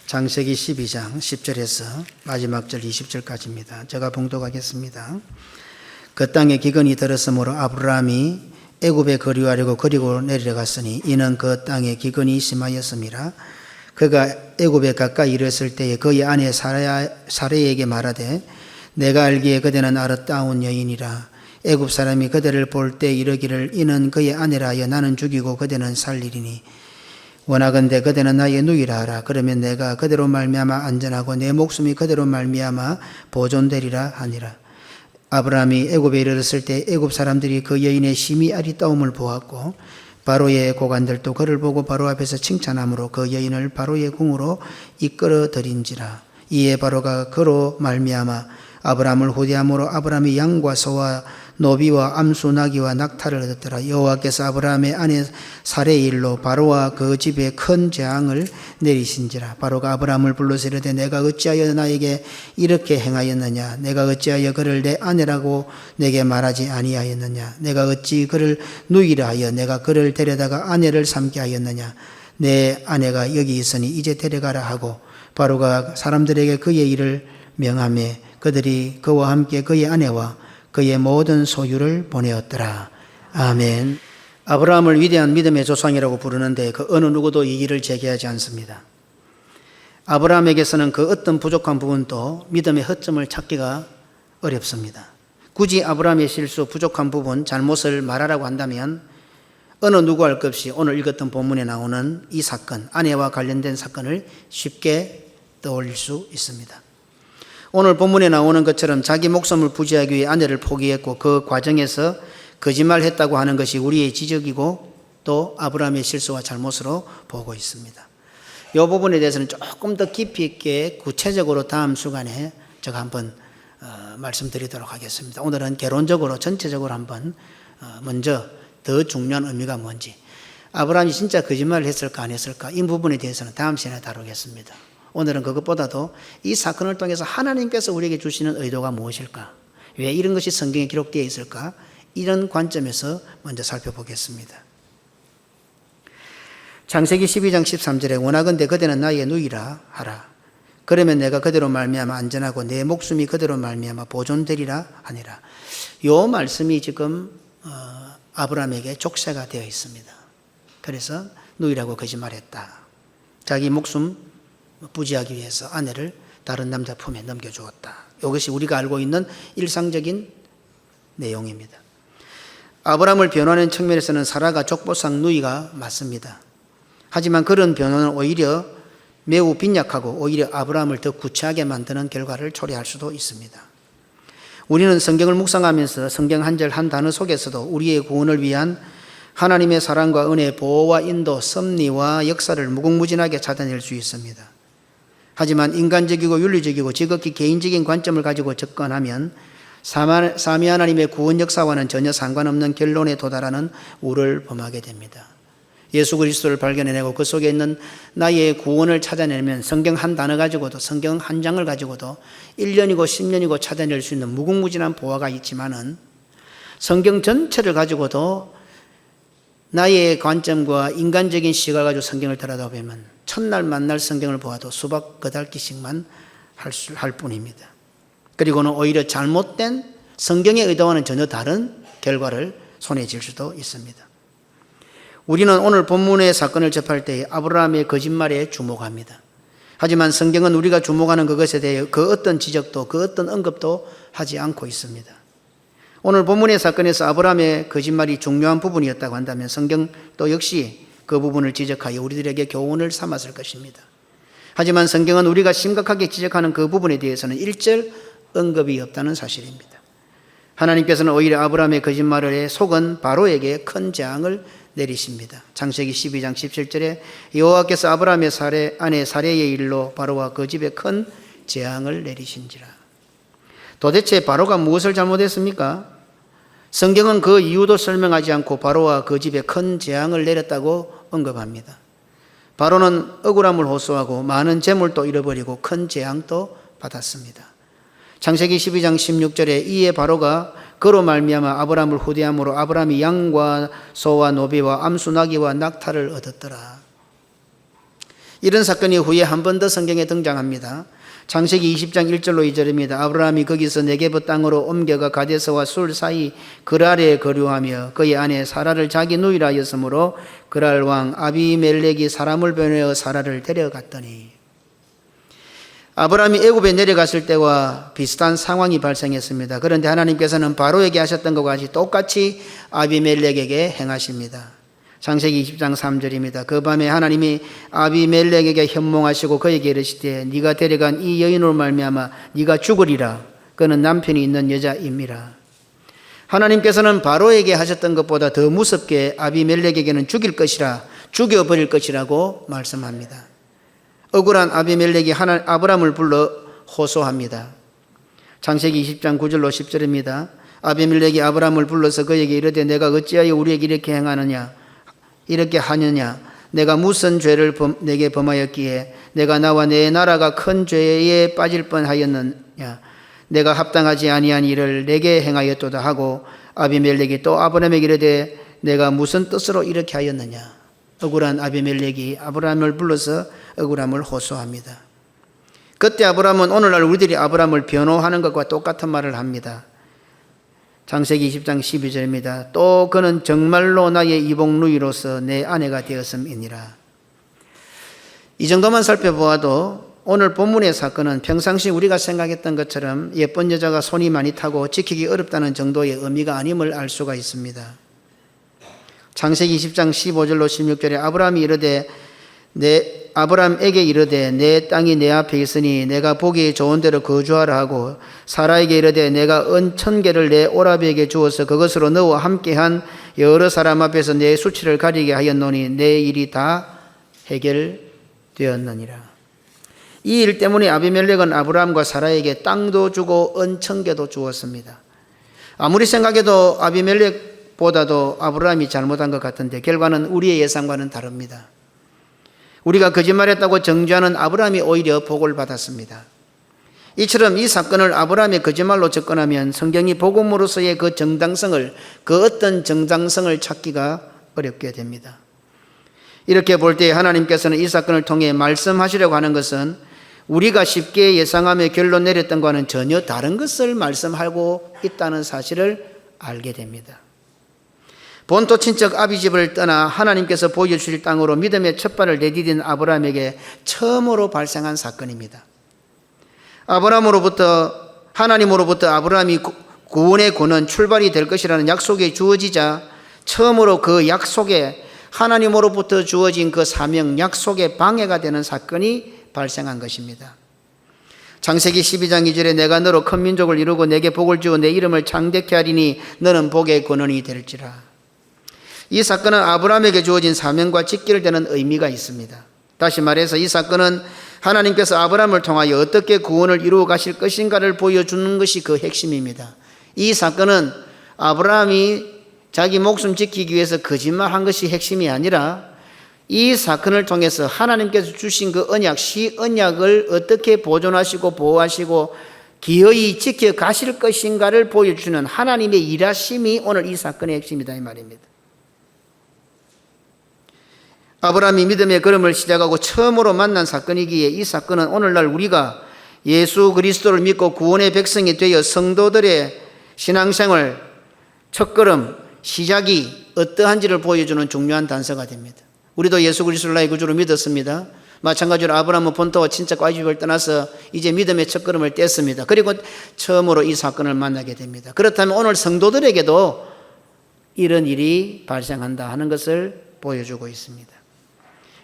창세기 12장 10절에서 마지막 절 20절까지입니다. 제가 봉독하겠습니다. 그 땅에 기근이 들었으므로 아브라함이 애굽에 거류하려고 그리고 내려갔으니 이는 그 땅에 기근이 심하였음이라. 그가 애굽에 가까이 이르렀을 때에 그의 아내 사레에게 말하되 내가 알기에 그대는 아름다운 여인이라. 애굽 사람이 그대를 볼 때 이르기를 이는 그의 아내라 하여 나는 죽이고 그대는 살리리니 원하건대 그대는 나의 누이라 하라. 그러면 내가 그대로 말미암아 안전하고 내 목숨이 그대로 말미암아 보존되리라 하니라. 아브라함이 애굽에 이르렀을 때 애굽 사람들이 그 여인의 심히 아리따움을 보았고 바로의 고관들도 그를 보고 바로 앞에서 칭찬함으로 그 여인을 바로의 궁으로 이끌어들인지라. 이에 바로가 그로 말미암아 아브라함을 후대함으로 아브라함이 양과 소와 노비와 암수 나귀와 낙타를 얻었더라. 여호와께서 아브라함의 아내 사레의 일로 바로와 그 집에 큰 재앙을 내리신지라. 바로가 아브라함을 불러서 이르되 내가 어찌하여 나에게 이렇게 행하였느냐? 내가 어찌하여 그를 내 아내라고 내게 말하지 아니하였느냐? 내가 어찌 그를 누이라 하여 내가 그를 데려다가 아내를 삼게 하였느냐? 내 아내가 여기 있으니 이제 데려가라 하고 바로가 사람들에게 그의 일을 명하매 그들이 그와 함께 그의 아내와 그의 모든 소유를 보내었더라. 아멘. 아브라함을 위대한 믿음의 조상이라고 부르는데 그 어느 누구도 이의를 제기하지 않습니다. 아브라함에게서는 그 어떤 부족한 부분도 믿음의 허점을 찾기가 어렵습니다. 굳이 아브라함의 실수, 부족한 부분, 잘못을 말하라고 한다면 어느 누구 할 것 없이 오늘 읽었던 본문에 나오는 이 사건, 아내와 관련된 사건을 쉽게 떠올릴 수 있습니다. 오늘 본문에 나오는 것처럼 자기 목숨을 부지하기 위해 아내를 포기했고 그 과정에서 거짓말했다고 하는 것이 우리의 지적이고 또 아브라함의 실수와 잘못으로 보고 있습니다. 이 부분에 대해서는 조금 더 깊이 있게 구체적으로 다음 시간에 제가 한번 말씀드리도록 하겠습니다. 오늘은 개론적으로 전체적으로 한번 먼저 더 중요한 의미가 뭔지, 아브라함이 진짜 거짓말을 했을까 안 했을까, 이 부분에 대해서는 다음 시간에 다루겠습니다. 오늘은 그것보다도 이 사건을 통해서 하나님께서 우리에게 주시는 의도가 무엇일까? 왜 이런 것이 성경에 기록되어 있을까? 이런 관점에서 먼저 살펴보겠습니다. 창세기 12장 13절에 원하건대 그대는 나의 누이라 하라. 그러면 내가 그대로 말미암아 안전하고 내 목숨이 그대로 말미암아 보존되리라 하니라. 이 말씀이 지금 아브라함에게 족쇄가 되어 있습니다. 그래서 누이라고 거짓말했다. 자기 목숨 부지하기 위해서 아내를 다른 남자 품에 넘겨주었다. 이것이 우리가 알고 있는 일상적인 내용입니다. 아브라함을 변호하는 측면에서는 사라가 족보상 누이가 맞습니다. 하지만 그런 변호는 오히려 매우 빈약하고 오히려 아브라함을 더 구차하게 만드는 결과를 초래할 수도 있습니다. 우리는 성경을 묵상하면서 성경 한 절 한 단어 속에서도 우리의 구원을 위한 하나님의 사랑과 은혜, 보호와 인도, 섭리와 역사를 무궁무진하게 찾아낼 수 있습니다. 하지만 인간적이고 윤리적이고 지극히 개인적인 관점을 가지고 접근하면 삼위 하나님의 구원 역사와는 전혀 상관없는 결론에 도달하는 우를 범하게 됩니다. 예수 그리스도를 발견해내고 그 속에 있는 나의 구원을 찾아내면 성경 한 단어 가지고도, 성경 한 장을 가지고도 1년이고 10년이고 찾아낼 수 있는 무궁무진한 보화가 있지만은 성경 전체를 가지고도 나의 관점과 인간적인 시각을 가지고 성경을 들여다보면 첫날 만날 성경을 보아도 수박 거달기씩만 할 뿐입니다. 그리고는 오히려 잘못된 성경의 의도와는 전혀 다른 결과를 손에 쥘 수도 있습니다. 우리는 오늘 본문의 사건을 접할 때 아브라함의 거짓말에 주목합니다. 하지만 성경은 우리가 주목하는 그것에 대해 그 어떤 지적도 그 어떤 언급도 하지 않고 있습니다. 오늘 본문의 사건에서 아브라함의 거짓말이 중요한 부분이었다고 한다면 성경도 역시 그 부분을 지적하여 우리들에게 교훈을 삼았을 것입니다. 하지만 성경은 우리가 심각하게 지적하는 그 부분에 대해서는 일절 언급이 없다는 사실입니다. 하나님께서는 오히려 아브라함의 거짓말에 속은 바로에게 큰 재앙을 내리십니다. 창세기 12장 17절에 여호와께서 아브라함의 아내 사레의 일로 바로와 그 집에 큰 재앙을 내리신지라. 도대체 바로가 무엇을 잘못했습니까? 성경은 그 이유도 설명하지 않고 바로와 그 집에 큰 재앙을 내렸다고 언급합니다. 바로는 억울함을 호소하고 많은 재물도 잃어버리고 큰 재앙도 받았습니다. 창세기 12장 16절에 이에 바로가 그로 말미암아 아브라함을 후대함으로 아브라함이 양과 소와 노비와 암수 나귀와 낙타를 얻었더라. 이런 사건이 후에 한 번 더 성경에 등장합니다. 창세기 20장 1절로 2절입니다. 아브라함이 거기서 네게브 땅으로 옮겨가 가데스와 술 사이 그랄에 거류하며 그의 아내 사라를 자기 누이라 하였으므로 그랄 왕 아비멜렉이 사람을 보내어 사라를 데려갔더니, 아브라함이 애굽에 내려갔을 때와 비슷한 상황이 발생했습니다. 그런데 하나님께서는 바로에게 하셨던 것과 같이 똑같이 아비멜렉에게 행하십니다. 창세기 20장 3절입니다. 그 밤에 하나님이 아비멜렉에게 현몽하시고 그에게 이르시되 네가 데려간 이 여인으로 말미암아 네가 죽으리라. 그는 남편이 있는 여자임이라. 하나님께서는 바로에게 하셨던 것보다 더 무섭게 아비멜렉에게는 죽여버릴 것이라고 말씀합니다. 억울한 아비멜렉이 아브람을 불러 호소합니다. 창세기 20장 9절로 10절입니다. 아비멜렉이 아브람을 불러서 그에게 이르되 내가 어찌하여 우리에게 이렇게 하느냐? 내가 무슨 죄를 내게 범하였기에 내가 나와 내 나라가 큰 죄에 빠질 뻔하였느냐? 내가 합당하지 아니한 일을 내게 행하였도다 하고, 아비멜렉이 또 아브람에게 이르되 내가 무슨 뜻으로 이렇게 하였느냐? 억울한 아비멜렉이 아브람을 불러서 억울함을 호소합니다. 그때 아브람은 오늘날 우리들이 아브람을 변호하는 것과 똑같은 말을 합니다. 창세기 20장 12절입니다. 또 그는 정말로 나의 이복누이로서 내 아내가 되었음이니라. 이 정도만 살펴보아도 오늘 본문의 사건은 평상시 우리가 생각했던 것처럼 예쁜 여자가 손이 많이 타고 지키기 어렵다는 정도의 의미가 아님을 알 수가 있습니다. 창세기 20장 15절로 16절에 아브람에게 이르되 내 땅이 내 앞에 있으니 내가 보기 좋은 데로 거주하라 하고, 사라에게 이르되 내가 은 1000개를 내 오라비에게 주어서 그것으로 너와 함께한 여러 사람 앞에서 내 수치를 가리게 하였노니 내 일이 다 해결되었느니라. 이 일 때문에 아비멜렉은 아브람과 사라에게 땅도 주고 은 1000개도 주었습니다. 아무리 생각해도 아비멜렉보다도 아브람이 잘못한 것 같은데 결과는 우리의 예상과는 다릅니다. 우리가 거짓말했다고 정죄하는 아브람이 오히려 복을 받았습니다. 이처럼 이 사건을 아브람의 거짓말로 접근하면 성경이 복음으로서의 그 어떤 정당성을 찾기가 어렵게 됩니다. 이렇게 볼 때 하나님께서는 이 사건을 통해 말씀하시려고 하는 것은 우리가 쉽게 예상하며 결론 내렸던 것과는 전혀 다른 것을 말씀하고 있다는 사실을 알게 됩니다. 본토 친척 아비집을 떠나 하나님께서 보여주실 땅으로 믿음의 첫 발을 내디딘 아브라함에게 처음으로 발생한 사건입니다. 하나님으로부터 아브라함이 구원의 권은 출발이 될 것이라는 약속이 주어지자 처음으로 그 약속에, 하나님으로부터 주어진 그 사명 약속에 방해가 되는 사건이 발생한 것입니다. 창세기 12장 2절에 내가 너로 큰 민족을 이루고 내게 복을 주어 내 이름을 창대케 하리니 너는 복의 근원이 될지라. 이 사건은 아브라함에게 주어진 사명과 직결되는 의미가 있습니다. 다시 말해서 이 사건은 하나님께서 아브라함을 통하여 어떻게 구원을 이루어 가실 것인가를 보여주는 것이 그 핵심입니다. 이 사건은 아브라함이 자기 목숨 지키기 위해서 거짓말한 것이 핵심이 아니라 이 사건을 통해서 하나님께서 주신 그 언약을 어떻게 보존하시고 보호하시고 기어이 지켜가실 것인가를 보여주는 하나님의 일하심이 오늘 이 사건의 핵심이다 이 말입니다. 아브라함이 믿음의 걸음을 시작하고 처음으로 만난 사건이기에 이 사건은 오늘날 우리가 예수 그리스도를 믿고 구원의 백성이 되어 성도들의 신앙생활 첫걸음 시작이 어떠한지를 보여주는 중요한 단서가 됩니다. 우리도 예수 그리스도를 나의 구주로 믿었습니다. 마찬가지로 아브라함은 본토와 친척 아비집을 떠나서 이제 믿음의 첫걸음을 뗐습니다. 그리고 처음으로 이 사건을 만나게 됩니다. 그렇다면 오늘 성도들에게도 이런 일이 발생한다 하는 것을 보여주고 있습니다.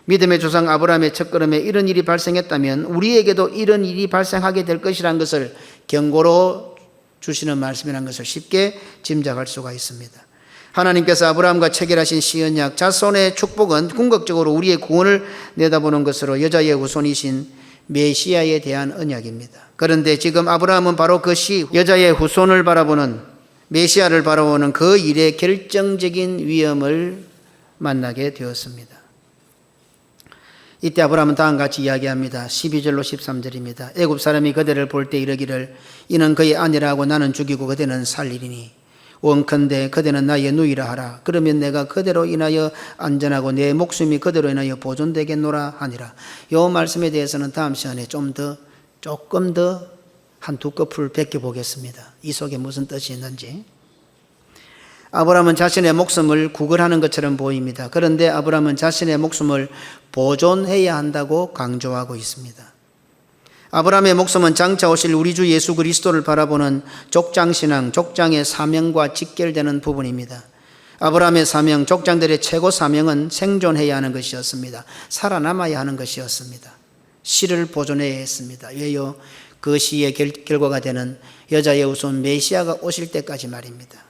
믿음의 조상 아브라함의 첫걸음에 이런 일이 발생했다면 우리에게도 이런 일이 발생하게 될 것이라는 것을 경고로 주시는 말씀이라는 것을 쉽게 짐작할 수가 있습니다. 하나님께서 아브라함과 체결하신 시언약 자손의 축복은 궁극적으로 우리의 구원을 내다보는 것으로 여자의 후손이신 메시아에 대한 언약입니다. 그런데 지금 아브라함은 바로 그 여자의 후손을 바라보는 메시아를 바라보는 그 일의 결정적인 위험을 만나게 되었습니다. 이때 아브라함은 다음과 같이 이야기합니다. 12절로 13절입니다. 애굽 사람이 그대를 볼 때 이르기를 이는 그의 아내라 하고 나는 죽이고 그대는 살리리니 원컨대 그대는 나의 누이라 하라. 그러면 내가 그대로 인하여 안전하고 내 목숨이 그대로 인하여 보존되겠노라 하니라. 이 말씀에 대해서는 다음 시간에 조금 더 한두 커플 베껴보겠습니다. 이 속에 무슨 뜻이 있는지. 아브라함은 자신의 목숨을 구걸하는 것처럼 보입니다. 그런데 아브라함은 자신의 목숨을 보존해야 한다고 강조하고 있습니다. 아브라함의 목숨은 장차 오실 우리 주 예수 그리스도를 바라보는 족장신앙, 족장의 사명과 직결되는 부분입니다. 아브라함의 사명, 족장들의 최고 사명은 생존해야 하는 것이었습니다. 살아남아야 하는 것이었습니다. 씨를 보존해야 했습니다. 왜요? 그 씨의 결과가 되는 여자의 후손 메시아가 오실 때까지 말입니다.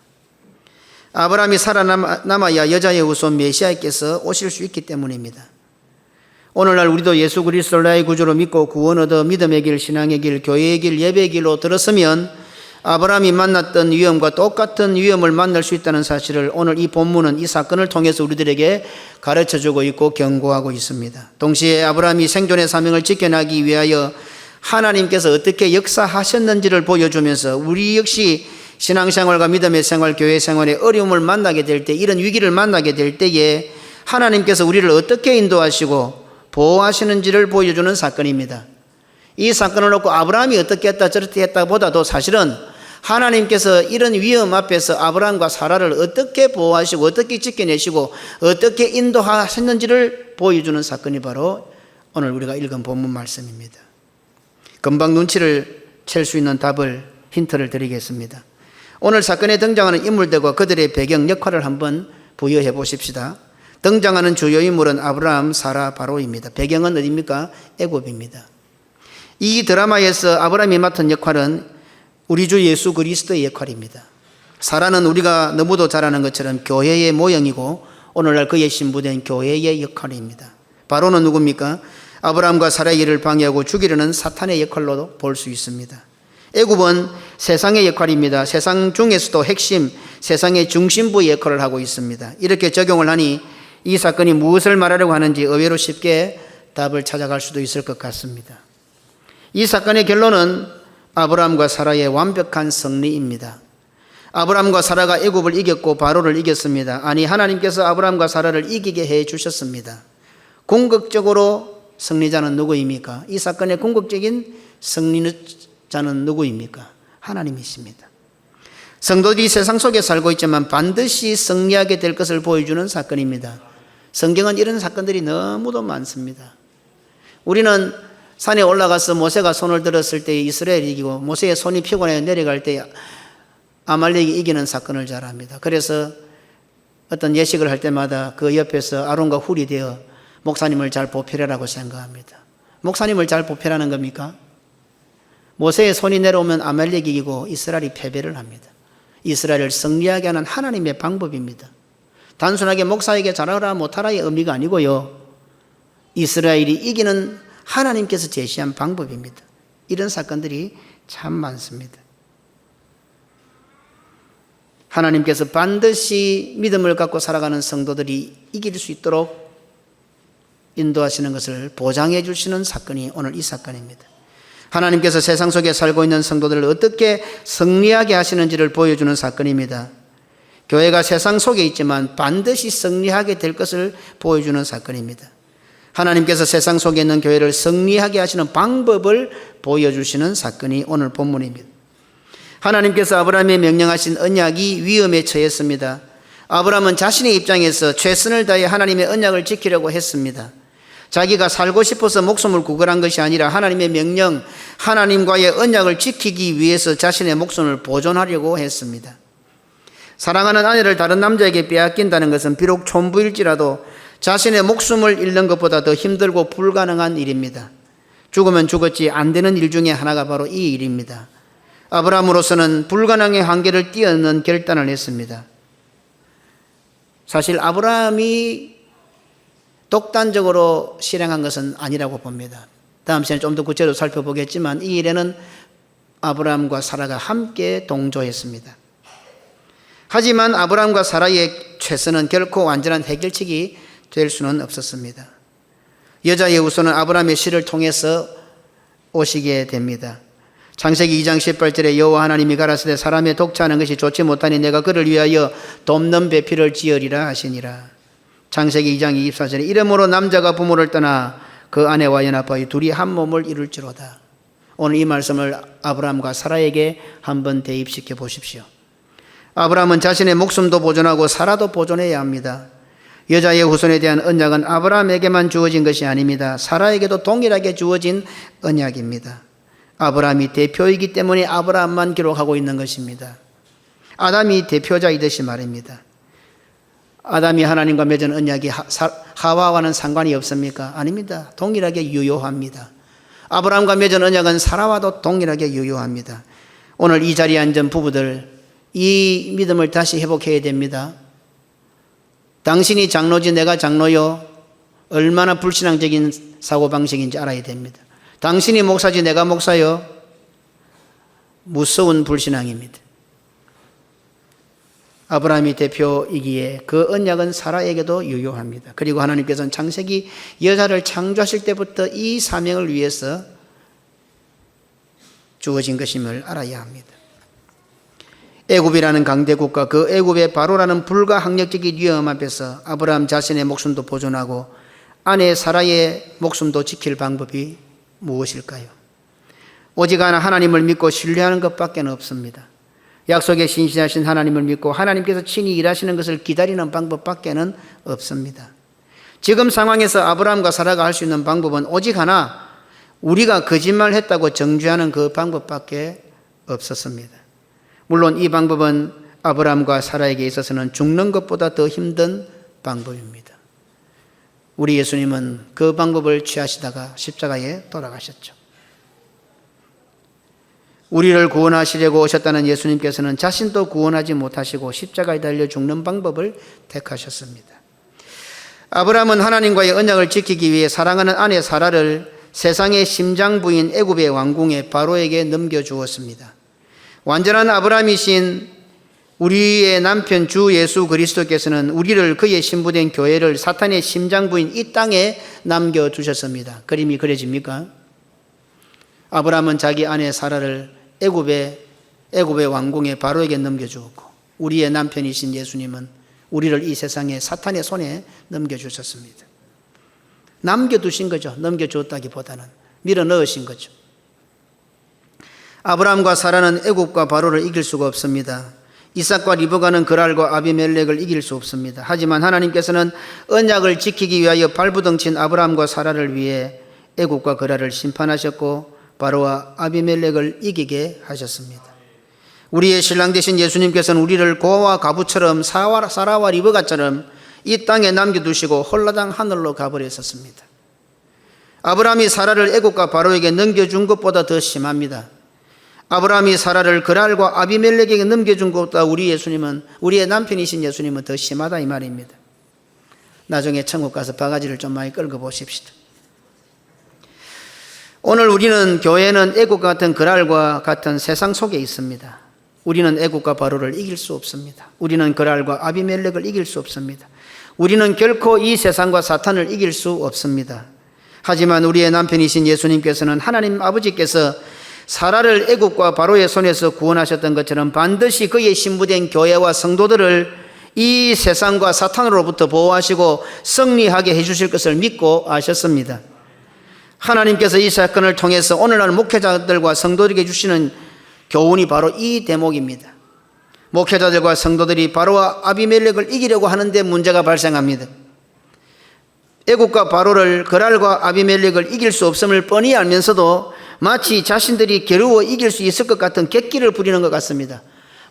아브라함이 살아남아야 여자의 후손 메시아께서 오실 수 있기 때문입니다. 오늘날 우리도 예수 그리스도를 나의 구주로 믿고 구원 얻어 믿음의 길, 신앙의 길, 교회의 길, 예배의 길로 들었으면 아브라함이 만났던 위험과 똑같은 위험을 만날 수 있다는 사실을 오늘 이 본문은 이 사건을 통해서 우리들에게 가르쳐주고 있고 경고하고 있습니다. 동시에 아브라함이 생존의 사명을 지켜나기 위하여 하나님께서 어떻게 역사하셨는지를 보여주면서 우리 역시 신앙생활과 믿음의 생활, 교회 생활에 어려움을 만나게 될 때, 이런 위기를 만나게 될 때에 하나님께서 우리를 어떻게 인도하시고 보호하시는지를 보여주는 사건입니다. 이 사건을 놓고 아브라함이 어떻게 했다 저렇게 했다 보다도 사실은 하나님께서 이런 위험 앞에서 아브라함과 사라를 어떻게 보호하시고 어떻게 지켜내시고 어떻게 인도하셨는지를 보여주는 사건이 바로 오늘 우리가 읽은 본문 말씀입니다. 금방 눈치를 챌 수 있는 답을, 힌트를 드리겠습니다. 오늘 사건에 등장하는 인물들과 그들의 배경 역할을 한번 부여해 보십시다. 등장하는 주요 인물은 아브라함, 사라, 바로입니다. 배경은 어디입니까? 애굽입니다. 이 드라마에서 아브라함이 맡은 역할은 우리 주 예수 그리스도의 역할입니다. 사라는 우리가 너무도 잘 아는 것처럼 교회의 모형이고 오늘날 그의 신부된 교회의 역할입니다. 바로는 누굽니까? 아브라함과 사라의 일을 방해하고 죽이려는 사탄의 역할로도 볼 수 있습니다. 애굽은 세상의 역할입니다. 세상 중에서도 핵심, 세상의 중심부의 역할을 하고 있습니다. 이렇게 적용을 하니 이 사건이 무엇을 말하려고 하는지 의외로 쉽게 답을 찾아갈 수도 있을 것 같습니다. 이 사건의 결론은 아브라함과 사라의 완벽한 승리입니다. 아브라함과 사라가 애굽을 이겼고 바로를 이겼습니다. 아니, 하나님께서 아브라함과 사라를 이기게 해 주셨습니다. 궁극적으로 승리자는 누구입니까? 이 사건의 궁극적인 승리자는 누구입니까? 하나님이십니다. 성도들이 세상 속에 살고 있지만 반드시 승리하게 될 것을 보여주는 사건입니다. 성경은 이런 사건들이 너무도 많습니다. 우리는 산에 올라가서 모세가 손을 들었을 때 이스라엘이 이기고 모세의 손이 피곤해 내려갈 때 아말렉이 이기는 사건을 잘 압니다. 그래서 어떤 예식을 할 때마다 그 옆에서 아론과 훌이 되어 목사님을 잘 보필하라고 생각합니다. 목사님을 잘 보필하는 겁니까? 모세의 손이 내려오면 아말렉이 이기고 이스라엘이 패배를 합니다. 이스라엘을 승리하게 하는 하나님의 방법입니다. 단순하게 목사에게 잘하라 못하라의 의미가 아니고요. 이스라엘이 이기는 하나님께서 제시한 방법입니다. 이런 사건들이 참 많습니다. 하나님께서 반드시 믿음을 갖고 살아가는 성도들이 이길 수 있도록 인도하시는 것을 보장해 주시는 사건이 오늘 이 사건입니다. 하나님께서 세상 속에 살고 있는 성도들을 어떻게 승리하게 하시는지를 보여주는 사건입니다. 교회가 세상 속에 있지만 반드시 승리하게 될 것을 보여주는 사건입니다. 하나님께서 세상 속에 있는 교회를 승리하게 하시는 방법을 보여주시는 사건이 오늘 본문입니다. 하나님께서 아브라함에 명령하신 언약이 위험에 처했습니다. 아브라함은 자신의 입장에서 최선을 다해 하나님의 언약을 지키려고 했습니다. 자기가 살고 싶어서 목숨을 구걸한 것이 아니라 하나님의 명령, 하나님과의 언약을 지키기 위해서 자신의 목숨을 보존하려고 했습니다. 사랑하는 아내를 다른 남자에게 빼앗긴다는 것은 비록 촌부일지라도 자신의 목숨을 잃는 것보다 더 힘들고 불가능한 일입니다. 죽으면 죽었지 안 되는 일 중에 하나가 바로 이 일입니다. 아브라함으로서는 불가능의 한계를 뛰어넘는 결단을 했습니다. 사실 아브라함이 독단적으로 실행한 것은 아니라고 봅니다. 다음 시간에 좀 더 구체적으로 살펴보겠지만 이 일에는 아브라함과 사라가 함께 동조했습니다. 하지만 아브라함과 사라의 최선은 결코 완전한 해결책이 될 수는 없었습니다. 여자의 후손은 아브라함의 씨를 통해서 오시게 됩니다. 창세기 2장 18절에 여호와 하나님이 가라사대 사람의 독차하는 것이 좋지 못하니 내가 그를 위하여 돕는 배필을 지으리라 하시니라. 창세기 2장 24절에 이러므로 남자가 부모를 떠나 그 아내와 연합하여 둘이 한 몸을 이룰지로다. 오늘 이 말씀을 아브라함과 사라에게 한번 대입시켜 보십시오. 아브라함은 자신의 목숨도 보존하고 사라도 보존해야 합니다. 여자의 후손에 대한 언약은 아브라함에게만 주어진 것이 아닙니다. 사라에게도 동일하게 주어진 언약입니다. 아브라함이 대표이기 때문에 아브라함만 기록하고 있는 것입니다. 아담이 대표자이듯이 말입니다. 아담이 하나님과 맺은 언약이 하와와는 상관이 없습니까? 아닙니다. 동일하게 유효합니다. 아브라함과 맺은 언약은 사라와도 동일하게 유효합니다. 오늘 이 자리에 앉은 부부들, 이 믿음을 다시 회복해야 됩니다. 당신이 장로지 내가 장로요, 얼마나 불신앙적인 사고방식인지 알아야 됩니다. 당신이 목사지 내가 목사요, 무서운 불신앙입니다. 아브라함이 대표이기에 그 언약은 사라에게도 유효합니다. 그리고 하나님께서는 창세기 여자를 창조하실 때부터 이 사명을 위해서 주어진 것임을 알아야 합니다. 애굽이라는 강대국과 그 애굽의 바로라는 불가항력적인 위험 앞에서 아브라함 자신의 목숨도 보존하고 아내 사라의 목숨도 지킬 방법이 무엇일까요? 오직 하나님을 믿고 신뢰하는 것밖에 없습니다. 약속에 신실하신 하나님을 믿고 하나님께서 친히 일하시는 것을 기다리는 방법밖에 없습니다. 지금 상황에서 아브라함과 사라가 할 수 있는 방법은 오직 하나, 우리가 거짓말했다고 정죄하는 그 방법밖에 없었습니다. 물론 이 방법은 아브라함과 사라에게 있어서는 죽는 것보다 더 힘든 방법입니다. 우리 예수님은 그 방법을 취하시다가 십자가에 돌아가셨죠. 우리를 구원하시려고 오셨다는 예수님께서는 자신도 구원하지 못하시고 십자가에 달려 죽는 방법을 택하셨습니다. 아브라함은 하나님과의 언약을 지키기 위해 사랑하는 아내 사라를 세상의 심장부인 애굽의 왕궁에 바로에게 넘겨주었습니다. 완전한 아브라함이신 우리의 남편 주 예수 그리스도께서는 우리를 그의 신부된 교회를 사탄의 심장부인 이 땅에 남겨두셨습니다. 그림이 그려집니까? 아브라함은 자기 아내 사라를 애굽의 왕궁에 바로에게 넘겨주었고 우리의 남편이신 예수님은 우리를 이 세상에 사탄의 손에 넘겨주셨습니다. 남겨두신 거죠. 넘겨주었다기보다는 밀어넣으신 거죠. 아브라함과 사라는 애굽과 바로를 이길 수가 없습니다. 이삭과 리브가는 그랄과 아비멜렉을 이길 수 없습니다. 하지만 하나님께서는 언약을 지키기 위하여 발부덩친 아브라함과 사라를 위해 애굽과 그랄을 심판하셨고 바로와 아비멜렉을 이기게 하셨습니다. 우리의 신랑 되신 예수님께서는 우리를 고와 가부처럼 사라와 리브가처럼 이 땅에 남겨두시고 홀라당 하늘로 가버렸었습니다. 아브라함이 사라를 애굽과 바로에게 넘겨준 것보다 더 심합니다. 아브라함이 사라를 그랄과 아비멜렉에게 넘겨준 것보다 우리의 남편이신 예수님은 더 심하다 이 말입니다. 나중에 천국 가서 바가지를 좀 많이 끌고 보십시다. 오늘 우리는 교회는 애국과 같은 그랄과 같은 세상 속에 있습니다. 우리는 애국과 바로를 이길 수 없습니다. 우리는 그랄과 아비멜렉을 이길 수 없습니다. 우리는 결코 이 세상과 사탄을 이길 수 없습니다. 하지만 우리의 남편이신 예수님께서는 하나님 아버지께서 사라를 애굽과 바로의 손에서 구원하셨던 것처럼 반드시 그의 신부된 교회와 성도들을 이 세상과 사탄으로부터 보호하시고 승리하게 해주실 것을 믿고 아셨습니다. 하나님께서 이 사건을 통해서 오늘날 목회자들과 성도들에게 주시는 교훈이 바로 이 대목입니다. 목회자들과 성도들이 바로와 아비멜렉을 이기려고 하는데 문제가 발생합니다. 애굽과 바로를 그랄과 아비멜렉을 이길 수 없음을 뻔히 알면서도 마치 자신들이 겨루어 이길 수 있을 것 같은 객기를 부리는 것 같습니다.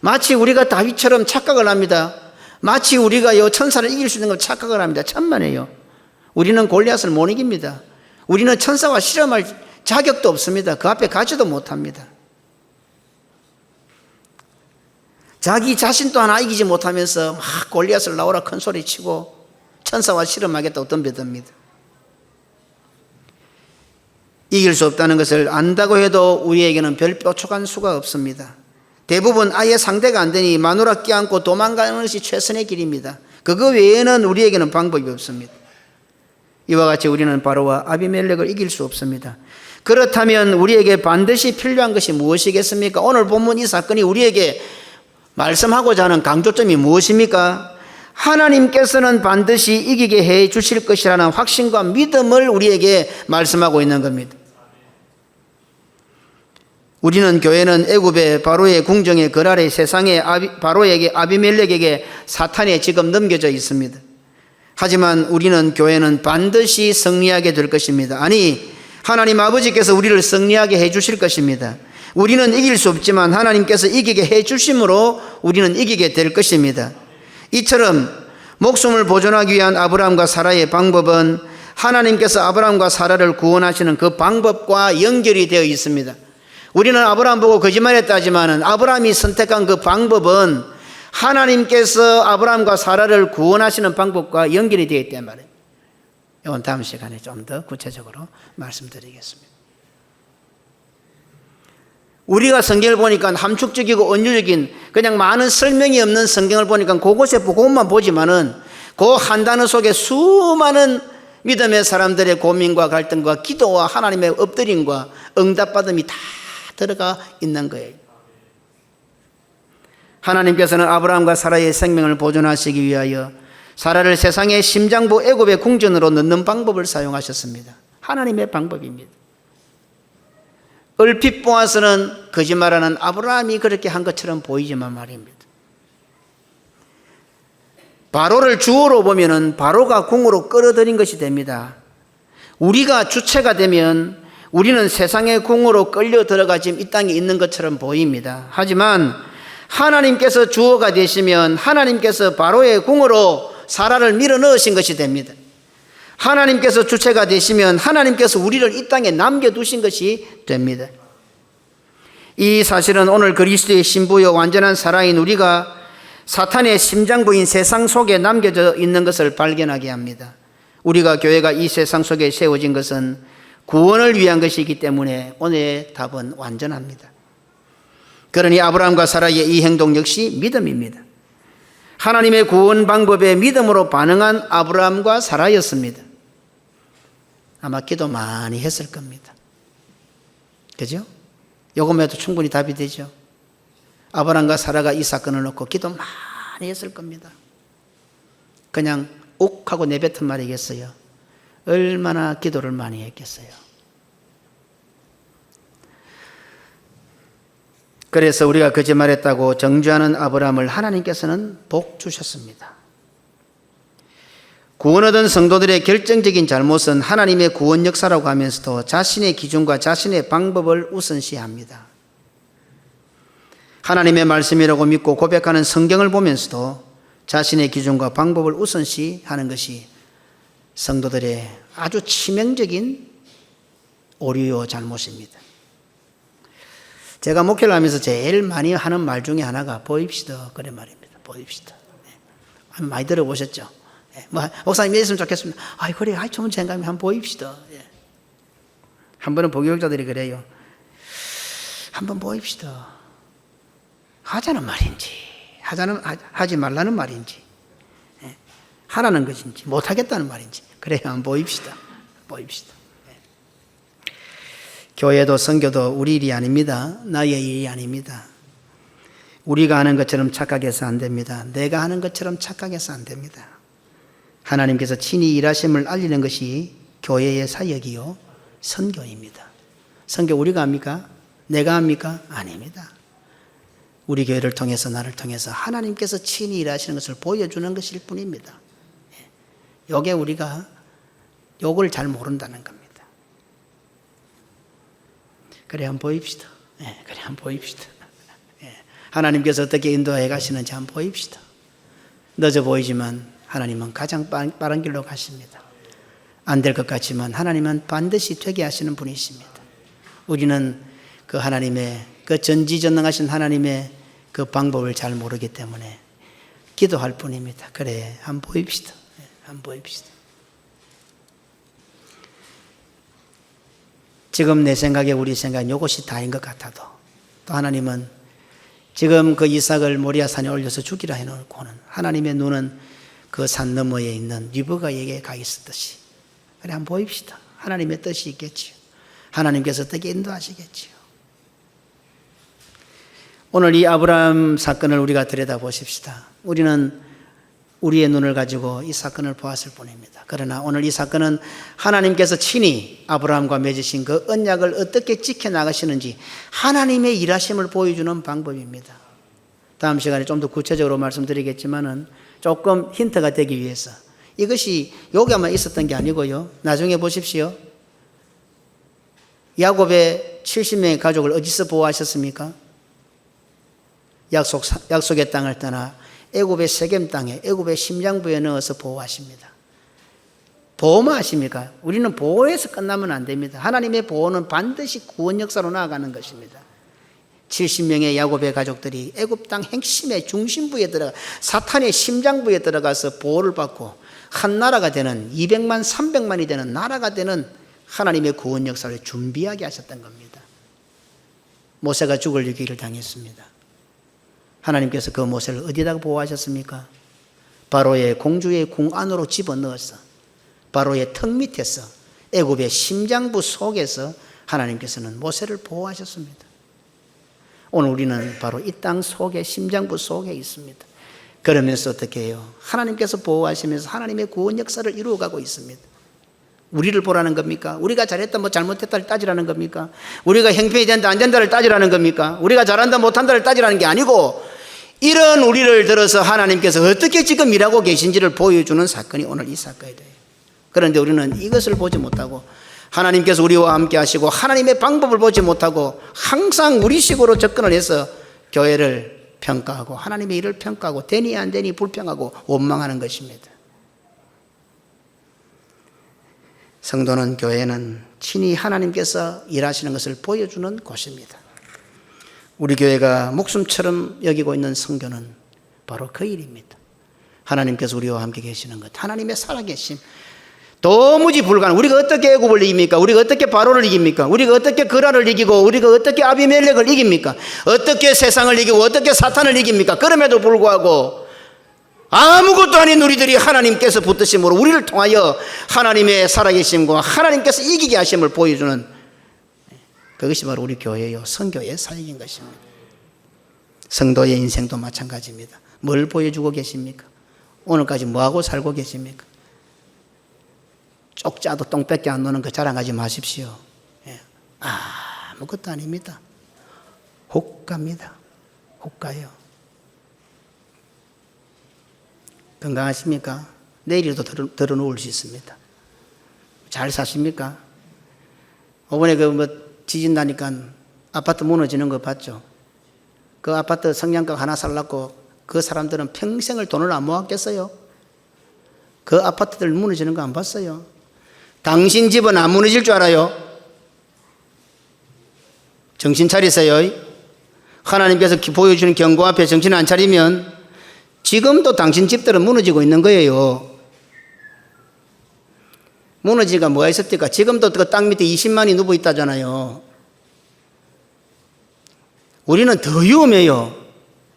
마치 우리가 다윗처럼 착각을 합니다. 마치 우리가 천사를 이길 수 있는 걸 착각을 합니다. 천만에요. 우리는 골리앗을 못 이깁니다. 우리는 천사와 실험할 자격도 없습니다. 그 앞에 가지도 못합니다. 자기 자신도 하나 이기지 못하면서 막 골리앗을 나오라 큰 소리 치고 천사와 실험하겠다고 덤벼듭니다. 이길 수 없다는 것을 안다고 해도 우리에게는 별 뾰족한 수가 없습니다. 대부분 아예 상대가 안 되니 마누라 껴안고 도망가는 것이 최선의 길입니다. 그거 외에는 우리에게는 방법이 없습니다. 이와 같이 우리는 바로와 아비멜렉을 이길 수 없습니다. 그렇다면 우리에게 반드시 필요한 것이 무엇이겠습니까? 오늘 본문 이 사건이 우리에게 말씀하고자 하는 강조점이 무엇입니까? 하나님께서는 반드시 이기게 해 주실 것이라는 확신과 믿음을 우리에게 말씀하고 있는 겁니다. 우리는 교회는 애굽의 바로의 궁정의 그 아래 세상의 바로에게 아비멜렉에게 사탄에 지금 넘겨져 있습니다. 하지만 우리는 교회는 반드시 승리하게 될 것입니다. 아니, 하나님 아버지께서 우리를 승리하게 해 주실 것입니다. 우리는 이길 수 없지만 하나님께서 이기게 해 주심으로 우리는 이기게 될 것입니다. 이처럼 목숨을 보존하기 위한 아브라함과 사라의 방법은 하나님께서 아브라함과 사라를 구원하시는 그 방법과 연결이 되어 있습니다. 우리는 아브라함 보고 거짓말했다 하지만 아브라함이 선택한 그 방법은 하나님께서 아브라함과 사라를 구원하시는 방법과 연결이 되어 있단 말이에요. 이건 다음 시간에 좀 더 구체적으로 말씀드리겠습니다. 우리가 성경을 보니까 함축적이고 은유적인 그냥 많은 설명이 없는 성경을 보니까 그것만 보지만은 그 한 단어 속에 수많은 믿음의 사람들의 고민과 갈등과 기도와 하나님의 엎드림과 응답받음이 다 들어가 있는 거예요. 하나님께서는 아브라함과 사라의 생명을 보존하시기 위하여 사라를 세상의 심장부 애굽의 궁전으로 넣는 방법을 사용하셨습니다. 하나님의 방법입니다. 얼핏 보아서는 거짓말하는 아브라함이 그렇게 한 것처럼 보이지만 말입니다. 바로를 주어로 보면은 바로가 궁으로 끌어들인 것이 됩니다. 우리가 주체가 되면 우리는 세상의 궁으로 끌려 들어가 지금 이 땅에 있는 것처럼 보입니다. 하지만 하나님께서 주어가 되시면 하나님께서 바로의 궁으로 사라를 밀어 넣으신 것이 됩니다. 하나님께서 주체가 되시면 하나님께서 우리를 이 땅에 남겨두신 것이 됩니다. 이 사실은 오늘 그리스도의 신부요 완전한 사라인 우리가 사탄의 심장부인 세상 속에 남겨져 있는 것을 발견하게 합니다. 우리가 교회가 이 세상 속에 세워진 것은 구원을 위한 것이기 때문에 오늘의 답은 완전합니다. 그러니 아브라함과 사라의 이 행동 역시 믿음입니다. 하나님의 구원 방법에 믿음으로 반응한 아브라함과 사라였습니다. 아마 기도 많이 했을 겁니다. 그죠? 요것만 해도 충분히 답이 되죠. 아브라함과 사라가 이 사건을 놓고 기도 많이 했을 겁니다. 그냥 욱 하고 내뱉은 말이겠어요. 얼마나 기도를 많이 했겠어요. 그래서 우리가 거짓말했다고 정죄하는 아브라함을 하나님께서는 복 주셨습니다. 구원 얻은 성도들의 결정적인 잘못은 하나님의 구원 역사라고 하면서도 자신의 기준과 자신의 방법을 우선시합니다. 하나님의 말씀이라고 믿고 고백하는 성경을 보면서도 자신의 기준과 방법을 우선시하는 것이 성도들의 아주 치명적인 오류요 잘못입니다. 제가 목회를 하면서 제일 많이 하는 말 중에 하나가 보입시다 그래 말입니다. 보입시다. 네. 많이 들어보셨죠? 네. 뭐 목사님 이랬으면 좋겠습니다. 아이 그래, 아이 좋은 생각이 한번 보입시다. 네. 한 번은 보교육자들이 그래요. 한번 보입시다. 하자는 말인지, 하지 말라는 말인지, 네. 하라는 것인지, 못하겠다는 말인지, 그래야 한번 보입시다. 보입시다. 교회도 선교도 우리 일이 아닙니다. 나의 일이 아닙니다. 우리가 하는 것처럼 착각해서 안 됩니다. 내가 하는 것처럼 착각해서 안 됩니다. 하나님께서 친히 일하심을 알리는 것이 교회의 사역이요 선교입니다. 선교 우리가 합니까? 내가 합니까? 아닙니다. 우리 교회를 통해서 나를 통해서 하나님께서 친히 일하시는 것을 보여주는 것일 뿐입니다. 요게 우리가 요걸 잘 모른다는 겁니다. 그래 한번 보입시다. 네, 그래 한번 보입시다. 네, 하나님께서 어떻게 인도해 가시는지 한번 보입시다. 늦어 보이지만 하나님은 가장 빠른 길로 가십니다. 안 될 것 같지만 하나님은 반드시 되게 하시는 분이십니다. 우리는 그 하나님의 그 전지전능하신 하나님의 그 방법을 잘 모르기 때문에 기도할 뿐입니다. 그래 한번 보입시다. 네, 한번 보입시다. 지금 내 생각에 우리 생각에 이것이 다인 것 같아도 또 하나님은 지금 그 이삭을 모리아산에 올려서 죽이라 해놓고는 하나님의 눈은 그 산 너머에 있는 리브가에게 가 있었듯이 그래, 한번 보입시다. 하나님의 뜻이 있겠지요. 하나님께서 어떻게 인도하시겠지요. 오늘 이 아브라함 사건을 우리가 들여다보십시다. 우리는 우리의 눈을 가지고 이 사건을 보았을 뿐입니다. 그러나 오늘 이 사건은 하나님께서 친히 아브라함과 맺으신 그 언약을 어떻게 지켜나가시는지 하나님의 일하심을 보여주는 방법입니다. 다음 시간에 좀 더 구체적으로 말씀드리겠지만은 조금 힌트가 되기 위해서 이것이 여기만 있었던 게 아니고요. 나중에 보십시오. 야곱의 70명의 가족을 어디서 보호하셨습니까? 약속의 땅을 떠나 애굽의 세겜 땅에 애굽의 심장부에 넣어서 보호하십니다. 보호만 하십니까? 우리는 보호해서 끝나면 안 됩니다. 하나님의 보호는 반드시 구원 역사로 나아가는 것입니다. 70명의 야곱의 가족들이 애굽 땅 핵심의 중심부에 들어가 사탄의 심장부에 들어가서 보호를 받고 한 나라가 되는 200만 300만이 되는 나라가 되는 하나님의 구원 역사를 준비하게 하셨던 겁니다. 모세가 죽을 위기를 당했습니다. 하나님께서 그 모세를 어디다가 보호하셨습니까? 바로의 공주의 궁 안으로 집어넣어서 바로의 턱 밑에서 애굽의 심장부 속에서 하나님께서는 모세를 보호하셨습니다. 오늘 우리는 바로 이 땅 속에 심장부 속에 있습니다. 그러면서 어떻게 해요? 하나님께서 보호하시면서 하나님의 구원 역사를 이루어가고 있습니다. 우리를 보라는 겁니까? 우리가 잘했다 뭐 잘못했다를 따지라는 겁니까? 우리가 형편이 된다 안 된다를 따지라는 겁니까? 우리가 잘한다 못한다를 따지라는 게 아니고 이런 우리를 들어서 하나님께서 어떻게 지금 일하고 계신지를 보여주는 사건이 오늘 이 사건이 돼요. 그런데 우리는 이것을 보지 못하고 하나님께서 우리와 함께 하시고 하나님의 방법을 보지 못하고 항상 우리식으로 접근을 해서 교회를 평가하고 하나님의 일을 평가하고 되니 안 되니 불평하고 원망하는 것입니다. 성도는 교회는 친히 하나님께서 일하시는 것을 보여주는 곳입니다. 우리 교회가 목숨처럼 여기고 있는 성교는 바로 그 일입니다. 하나님께서 우리와 함께 계시는 것, 하나님의 살아계심, 도무지 불가능. 우리가 어떻게 애굽을 이깁니까? 우리가 어떻게 바로를 이깁니까? 우리가 어떻게 그라를 이기고 우리가 어떻게 아비멜렉을 이깁니까? 어떻게 세상을 이기고 어떻게 사탄을 이깁니까? 그럼에도 불구하고 아무것도 아닌 우리들이 하나님께서 붙드심으로 우리를 통하여 하나님의 살아계심과 하나님께서 이기게 하심을 보여주는 그것이 바로 우리 교회요 선교의 사역인 것입니다. 성도의 인생도 마찬가지입니다. 뭘 보여주고 계십니까? 오늘까지 뭐하고 살고 계십니까? 쪽자도 똥밖에 안 노는 거 자랑하지 마십시오. 아무것도 아닙니다. 혹갑니다. 혹가요. 건강하십니까? 내일도 들어 누울 수 있습니다. 잘 사십니까? 이번에 지진 나니까 아파트 무너지는 거 봤죠? 그 아파트 성냥갑 하나 살라고 그 사람들은 평생을 돈을 안 모았겠어요? 그 아파트들 무너지는 거 안 봤어요? 당신 집은 안 무너질 줄 알아요? 정신 차리세요. 하나님께서 보여주는 경고 앞에 정신 안 차리면 지금도 당신 집들은 무너지고 있는 거예요. 무너지가 뭐가 있었을까? 지금도 그 땅 밑에 20만이 누워 있다잖아요. 우리는 더 위험해요.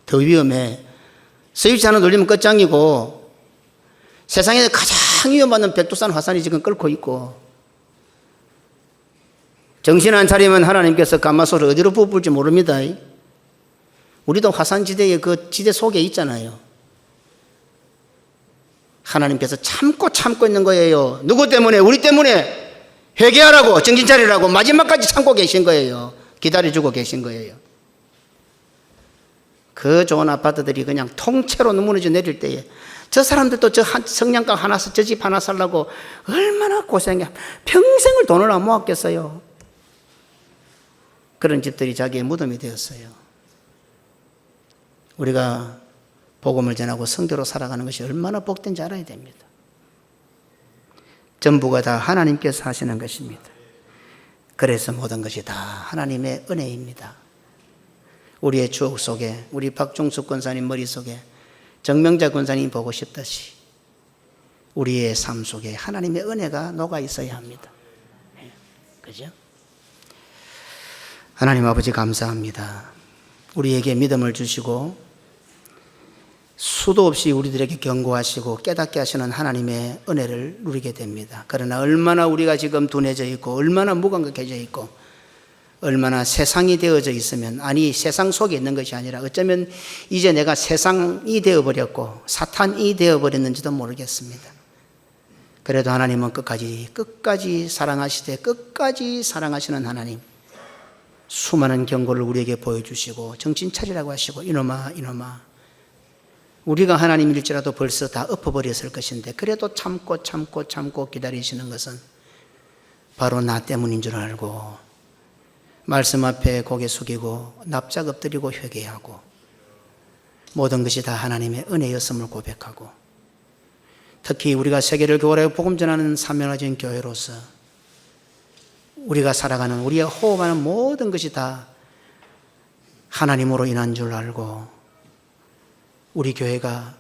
더 위험해. 스위치 하나 돌리면 끝장이고 세상에서 가장 위험한 백두산 화산이 지금 끓고 있고 정신 안 차리면 하나님께서 가마솥을 어디로 부을지 모릅니다. 우리도 화산지대의 그 지대 속에 있잖아요. 하나님께서 참고 있는 거예요. 누구 때문에? 우리 때문에 회개하라고 정신 차리라고 마지막까지 참고 계신 거예요. 기다려주고 계신 거예요. 그 좋은 아파트들이 그냥 통째로 무너져 내릴 때에 저 사람들도 저 성냥갑 하나 저 집 하나 살라고 얼마나 고생해. 평생을 돈을 안 모았겠어요. 그런 집들이 자기의 무덤이 되었어요. 우리가 복음을 전하고 성도로 살아가는 것이 얼마나 복된지 알아야 됩니다. 전부가 다 하나님께서 하시는 것입니다. 그래서 모든 것이 다 하나님의 은혜입니다. 우리의 추억 속에 우리 박종숙 권사님 머릿속에 정명자 권사님 보고 싶듯이 우리의 삶 속에 하나님의 은혜가 녹아 있어야 합니다. 그죠? 하나님 아버지 감사합니다. 우리에게 믿음을 주시고 수도 없이 우리들에게 경고하시고 깨닫게 하시는 하나님의 은혜를 누리게 됩니다. 그러나 얼마나 우리가 지금 둔해져 있고 얼마나 무감각해져 있고 얼마나 세상이 되어져 있으면, 아니 세상 속에 있는 것이 아니라 어쩌면 이제 내가 세상이 되어버렸고 사탄이 되어버렸는지도 모르겠습니다. 그래도 하나님은 끝까지 사랑하시되 끝까지 사랑하시는 하나님, 수많은 경고를 우리에게 보여주시고 정신 차리라고 하시고, 이놈아 우리가 하나님일지라도 벌써 다 엎어버렸을 것인데 그래도 참고 기다리시는 것은 바로 나 때문인 줄 알고 말씀 앞에 고개 숙이고 납작 엎드리고 회개하고 모든 것이 다 하나님의 은혜였음을 고백하고, 특히 우리가 세계를 교활하여 복음 전하는 사명화진 교회로서 우리가 살아가는, 우리가 호흡하는 모든 것이 다 하나님으로 인한 줄 알고 우리 교회가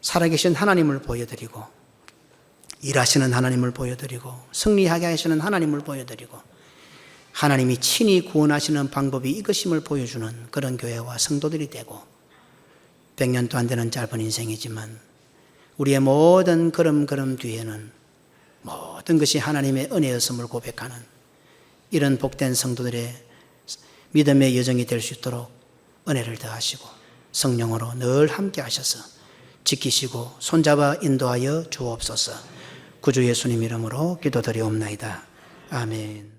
살아계신 하나님을 보여드리고 일하시는 하나님을 보여드리고 승리하게 하시는 하나님을 보여드리고 하나님이 친히 구원하시는 방법이 이것임을 보여주는 그런 교회와 성도들이 되고, 100년도 안 되는 짧은 인생이지만 우리의 모든 걸음 뒤에는 모든 것이 하나님의 은혜였음을 고백하는 이런 복된 성도들의 믿음의 여정이 될 수 있도록 은혜를 더하시고 성령으로 늘 함께 하셔서 지키시고 손잡아 인도하여 주옵소서. 구주 예수님 이름으로 기도드리옵나이다. 아멘.